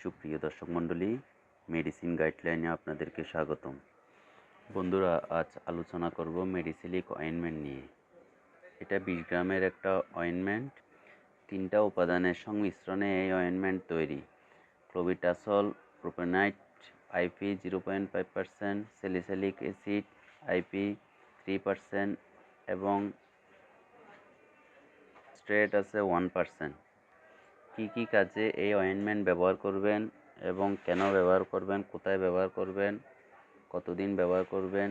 সুপ্রিয় দর্শক মণ্ডলী, মেডিসিন গাইডলাইনে আপনাদেরকে স্বাগতম। বন্ধুরা, আজ আলোচনা করব মেডিসিলিক অয়েনমেন্ট নিয়ে। এটা 20 গ্রামের একটা অয়েনমেন্ট। 3টা উপাদানের সংমিশ্রণে এই অয়েনমেন্ট তৈরি। ক্লোবিটাসল, প্রোপেনাইট আইপি 0.5%, স্যালিসিলিক অ্যাসিড আইপি 3% এবং স্ট্রেট আছে 1%। কি কাজে এই অয়েনমেন্ট ব্যবহার করবেন এবং কেন ব্যবহার করবেন, কোথায় ব্যবহার করবেন, কতদিন ব্যবহার করবেন,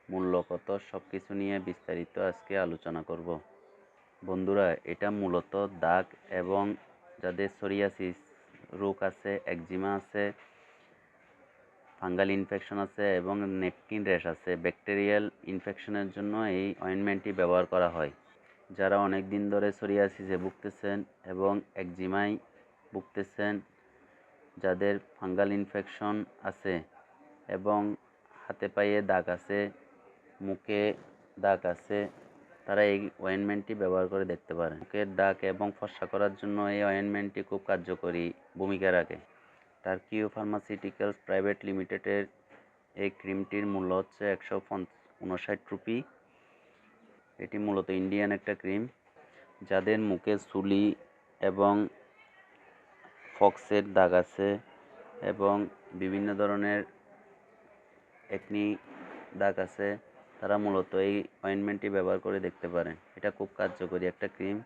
মূল্য কত, সব কিছু নিয়ে বিস্তারিত আজকে আলোচনা করব। বন্ধুরা, এটা মূলত দাগ এবং যাদের সোরিয়াসিস রোগ আছে, একজিমা আছে, ফাঙ্গাল ইনফেকশন আছে এবং নেপকিন র্যাশ আছে, ব্যাকটেরিয়াল ইনফেকশনের জন্য এই অয়েনমেন্টটি ব্যবহার করা হয়। যারা অনেক দিন ধরে সোরিয়াসিসে ভুগতেছেন এবং একজিমায় ভুগতেছেন, যাদের ফাঙ্গাল ইনফেকশন আছে এবং হাতে পায়ে দাগ আছে, মুখে দাগ আছে, তারা এই অয়েনমেন্টটি ব্যবহার করে দেখতে পারেন। মুখের দাগ এবং ফর্সা করার জন্য এই অয়েনমেন্টটি খুব কার্যকরী ভূমিকা রাখে। টার্কিও ফার্মাসিউটিক্যালস প্রাইভেট লিমিটেডের এই ক্রিমটির মূল্য হচ্ছে 159 রুপি। এটি মূলত ইন্ডিয়ান একটা ক্রিম। যাদের মুখে চুলি এবং ফক্সের দাগ আছে এবং বিভিন্ন ধরনের একনি দাগ আছে, তারা মূলত এই অয়েনমেন্টটি ব্যবহার করে দেখতে পারেন। এটা খুব কার্যকরী একটা ক্রিম,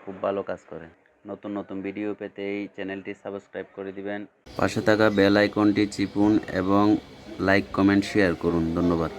খুব ভালো কাজ করে। নতুন নতুন ভিডিও পেতে এই চ্যানেলটি সাবস্ক্রাইব করে দিবেন, পাশে থাকা বেল আইকনটি চিপুন এবং লাইক, কমেন্ট, শেয়ার করুন। ধন্যবাদ।